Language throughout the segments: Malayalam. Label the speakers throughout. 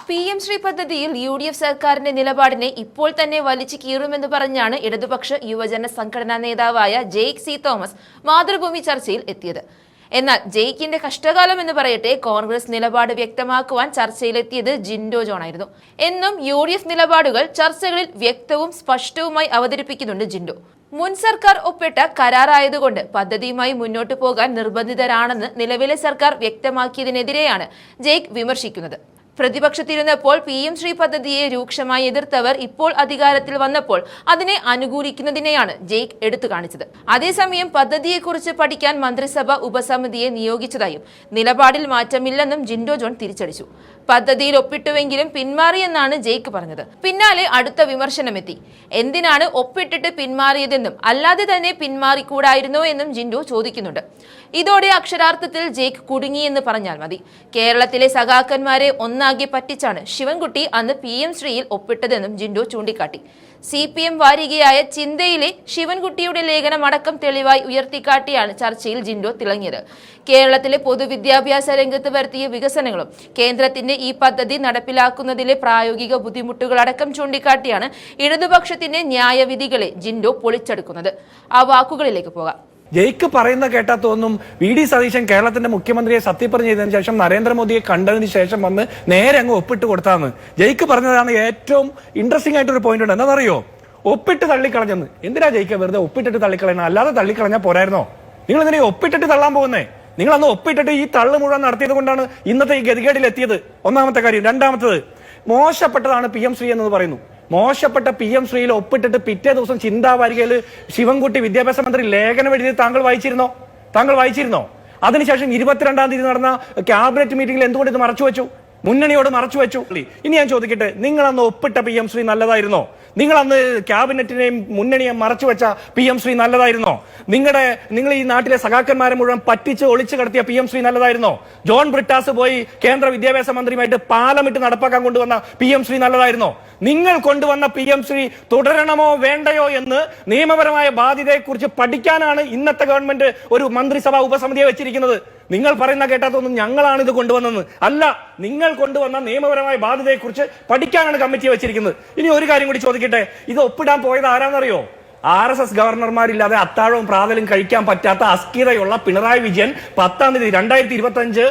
Speaker 1: PM ശ്രീ പദ്ധതിയിൽ UDF സർക്കാരിന്റെ നിലപാടിനെ ഇപ്പോൾ തന്നെ വലിച്ചു കീറുമെന്ന് പറഞ്ഞാണ് ഇടതുപക്ഷ യുവജന സംഘടനാ നേതാവായ ജെയ്ക് സി തോമസ് മാതൃഭൂമി ചർച്ചയിൽ എത്തിയത്. എന്നാൽ ജെയ്ക്കിന്റെ കഷ്ടകാലം എന്ന് പറയട്ടെ, കോൺഗ്രസ് നിലപാട് വ്യക്തമാക്കുവാൻ ചർച്ചയിലെത്തിയത് ജിൻഡോ ജോൺ ആയിരുന്നു. എന്നും UDF നിലപാടുകൾ ചർച്ചകളിൽ വ്യക്തവും സ്പഷ്ടവുമായി അവതരിപ്പിക്കുന്നുണ്ട് ജിൻഡോ. മുൻ സർക്കാർ ഒപ്പിട്ട കരാറായതുകൊണ്ട് പദ്ധതിയുമായി മുന്നോട്ടു പോകാൻ നിർബന്ധിതരാണെന്ന് നിലവിലെ സർക്കാർ വ്യക്തമാക്കിയതിനെതിരെയാണ് ജെയ്ക് വിമർശിക്കുന്നത്. പ്രതിപക്ഷത്തിരുന്നപ്പോൾ PM ശ്രീ പദ്ധതിയെ രൂക്ഷമായി എതിർത്തവർ ഇപ്പോൾ അധികാരത്തിൽ വന്നപ്പോൾ അതിനെ അനുകൂലിക്കുന്നതിനെയാണ് ജെയ്ക് എടുത്തു കാണിച്ചത്. അതേസമയം പദ്ധതിയെക്കുറിച്ച് പഠിക്കാൻ മന്ത്രിസഭ ഉപസമിതിയെ നിയോഗിച്ചതായും നിലപാടിൽ മാറ്റമില്ലെന്നും ജിൻഡോ ജോൺ തിരിച്ചടിച്ചു. പദ്ധതിയിൽ ഒപ്പിട്ടുവെങ്കിലും പിന്മാറിയെന്നാണ് ജെയ്ക് പറഞ്ഞത്. പിന്നാലെ അടുത്ത വിമർശനമെത്തി. എന്തിനാണ് ഒപ്പിട്ടിട്ട് പിന്മാറിയതെന്നും അല്ലാതെ തന്നെ പിന്മാറിക്കൂടായിരുന്നോ എന്നും ജിൻഡോ ചോദിക്കുന്നുണ്ട്. ഇതോടെ അക്ഷരാർത്ഥത്തിൽ ജെയ്ക് കുടുങ്ങിയെന്ന് പറഞ്ഞാൽ മതി. കേരളത്തിലെ സഖാക്കന്മാരെ ഒന്നാകെ പറ്റിച്ചാണ് ശിവൻകുട്ടി അന്ന് PM ശ്രീയിൽ ഒപ്പിട്ടതെന്നും ജിൻഡോ ചൂണ്ടിക്കാട്ടി. CPM വാരികയായ ചിന്തയിലെ ശിവൻകുട്ടിയുടെ ലേഖനം അടക്കം തെളിവായി ഉയർത്തിക്കാട്ടിയാണ് ചർച്ചയിൽ ജിൻഡോ തിളങ്ങിയത്. കേരളത്തിലെ പൊതുവിദ്യാഭ്യാസ രംഗത്ത് വരുത്തിയ വികസനങ്ങളും കേന്ദ്രത്തിന്റെ ഈ പദ്ധതി നടപ്പിലാക്കുന്നതിലെ പ്രായോഗിക ബുദ്ധിമുട്ടുകളടക്കം ചൂണ്ടിക്കാട്ടിയാണ് ഇടതുപക്ഷത്തിന്റെ ന്യായവിധികളെ ജിൻഡോ പൊളിച്ചെടുക്കുന്നത്. ആ വാക്കുകളിലേക്ക് പോകാം.
Speaker 2: ജെയ്ക്ക് പറയുന്ന കേട്ടാ തോന്നും VD സതീശൻ കേരളത്തിന്റെ മുഖ്യമന്ത്രിയെ സത്യപ്രതിജ്ഞ ചെയ്തതിനു ശേഷം നരേന്ദ്രമോദിയെ കണ്ടതിന് ശേഷം വന്ന് നേരെ അങ്ങ് ഒപ്പിട്ട് കൊടുത്താന്ന്. ജെയ്ക്ക് പറഞ്ഞതാണ് ഏറ്റവും ഇൻട്രസ്റ്റിംഗ് ആയിട്ടൊരു പോയിന്റ് ഉണ്ട്. എന്താണെന്നറിയോ? ഒപ്പിട്ട് തള്ളിക്കളഞ്ഞെന്ന്. എന്തിനാ ജെയ്ക്ക് വെറുതെ ഒപ്പിട്ടിട്ട് തള്ളിക്കളയണം? അല്ലാതെ തള്ളിക്കളഞ്ഞാൽ പോരായിരുന്നോ? നിങ്ങൾ എന്തിനാ ഒപ്പിട്ടിട്ട് തള്ളാൻ പോകുന്നേ? നിങ്ങൾ അന്ന് ഒപ്പിട്ടിട്ട് ഈ തള്ളു മുഴുവൻ നടത്തിയത് കൊണ്ടാണ് ഇന്നത്തെ ഈ ഗതികേടിൽ എത്തിയത്. ഒന്നാമത്തെ കാര്യം. രണ്ടാമത്തത്, മോശപ്പെട്ടതാണ് PM ശ്രീ എന്ന് പറയുന്നു. മോശപ്പെട്ട PM ശ്രീയിൽ ഒപ്പിട്ടിട്ട് പിറ്റേ ദിവസം ചിന്താവാരികയിൽ ശിവൻകുട്ടി വിദ്യാഭ്യാസ മന്ത്രി ലേഖനം എഴുതിയത് താങ്കൾ വായിച്ചിരുന്നോ? അതിനുശേഷം 22-ാം തീയതി നടന്ന ക്യാബിനറ്റ് മീറ്റിംഗിൽ എന്തുകൊണ്ട് ഇത് മറച്ചുവെച്ചു? മുന്നണിയോട് മറച്ചുവെച്ചു. ഇനി ഞാൻ ചോദിക്കട്ടെ, നിങ്ങൾ അന്ന് ഒപ്പിട്ട PM ശ്രീ നല്ലതായിരുന്നോ? നിങ്ങൾ അന്ന് ക്യാബിനറ്റിനെയും മുന്നണിയെ മറച്ചുവെച്ച PM ശ്രീ നല്ലതായിരുന്നോ? നിങ്ങൾ ഈ നാട്ടിലെ സഖാക്കന്മാരെ മുഴുവൻ പറ്റിച്ച് ഒളിച്ചു കടത്തിയ PM ശ്രീ നല്ലതായിരുന്നോ? ജോൺ ബ്രിട്ടാസ് പോയി കേന്ദ്ര വിദ്യാഭ്യാസ മന്ത്രിയുമായിട്ട് പാലമിട്ട് നടപ്പാക്കാൻ കൊണ്ടുവന്ന PM ശ്രീ നല്ലതായിരുന്നോ? നിങ്ങൾ കൊണ്ടുവന്ന PM ശ്രീ തുടരണമോ വേണ്ടയോ എന്ന് നിയമപരമായ ബാധ്യതയെക്കുറിച്ച് പഠിക്കാനാണ് ഇന്നത്തെ ഗവൺമെന്റ് ഒരു മന്ത്രിസഭാ ഉപസമിതിയെ വെച്ചിരിക്കുന്നത്. നിങ്ങൾ പറയുന്ന കേട്ടാത്തൊന്നും ഞങ്ങളാണ് ഇത് കൊണ്ടുവന്നത് അല്ല. നിങ്ങൾ കൊണ്ടുവന്ന നിയമപരമായ ബാധ്യതയെക്കുറിച്ച് പഠിക്കാനാണ് കമ്മിറ്റിയെ വെച്ചിരിക്കുന്നത്. ഇനി ഒരു കാര്യം കൂടി ചോദിക്കട്ടെ, ഇത് ഒപ്പിടാൻ പോയത് ആരാന്നറിയോ? RSS ഗവർണർമാരില്ലാതെ അത്താഴവും പ്രാതലും കഴിക്കാൻ പറ്റാത്ത അസ്ഥിരയുള്ള പിണറായി വിജയൻ 10-ാം തീയതി 2025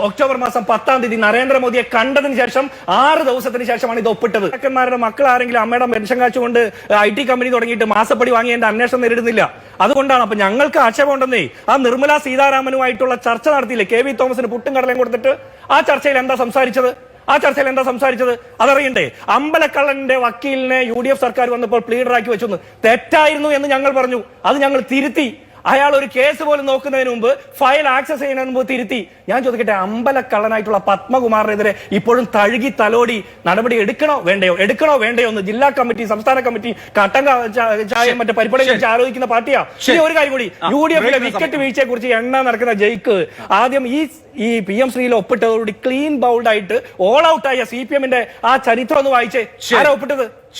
Speaker 2: ഒക്ടോബർ മാസം 10-ാം തീയതി നരേന്ദ്രമോദിയെ കണ്ടതിന് ശേഷം 6 ദിവസത്തിന് ശേഷമാണ് ഇത് ഒപ്പിട്ടത്. സഖാക്കന്മാരുടെ മക്കൾ ആരെങ്കിലും അമ്മയുടെ പെൻഷൻ കാശുകൊണ്ട് IT കമ്പനി തുടങ്ങിയിട്ട് മാസപ്പടി വാങ്ങി എന്റെ അന്വേഷണം നേരിടുന്നില്ല. അതുകൊണ്ടാണ്. അപ്പൊ ഞങ്ങൾക്ക് ആക്ഷേപമുണ്ടെന്നേ. ആ നിർമ്മല സീതാരാമനുമായിട്ടുള്ള ചർച്ച നടത്തിയില്ലേ? KV തോമസിന് പുട്ടും കടലയും കൊടുത്തിട്ട് ആ ചർച്ചയിൽ എന്താ സംസാരിച്ചത്? അതറിയണ്ടേ? അമ്പലക്കള്ളന്റെ വക്കീലിനെ UDF സർക്കാർ വന്നപ്പോൾ പ്ലീഡറാക്കി വെച്ചു. തെറ്റായിരുന്നു എന്ന് ഞങ്ങൾ പറഞ്ഞു. അത് ഞങ്ങൾ തിരുത്തി. അയാൾ ഒരു കേസ് പോലും നോക്കുന്നതിന് മുമ്പ്, ഫയൽ ആക്സസ് ചെയ്യുന്നതിന് മുമ്പ് തിരുത്തി. ഞാൻ ചോദിക്കട്ടെ, അമ്പലക്കള്ളനായിട്ടുള്ള പത്മകുമാറിനെതിരെ ഇപ്പോഴും തഴുകി തലോടി നടപടി എടുക്കണോ വേണ്ടയോ എന്ന് ജില്ലാ കമ്മിറ്റി, സംസ്ഥാന കമ്മിറ്റി കട്ടൻ ചായം മറ്റേ പരിപാടിയെ കുറിച്ച് ആലോചിക്കുന്ന പാർട്ടിയാ. ഇനി ഒരു കാര്യം കൂടി, UDFിലെ വിക്കറ്റ് വീഴ്ചയെ കുറിച്ച് നടക്കുന്ന ജയിക്ക് ആദ്യം ഈ PM ശ്രീയിൽ ഒപ്പിട്ടതോടുകൂടി ക്ലീൻ ബൗൾഡ് ആയിട്ട് ഓൾ ഔട്ട് ആയ CPM-ന്റെ ആ ചരിത്രം ഒന്ന് വായിച്ചേ. ആരാ ഒപ്പിട്ടത്?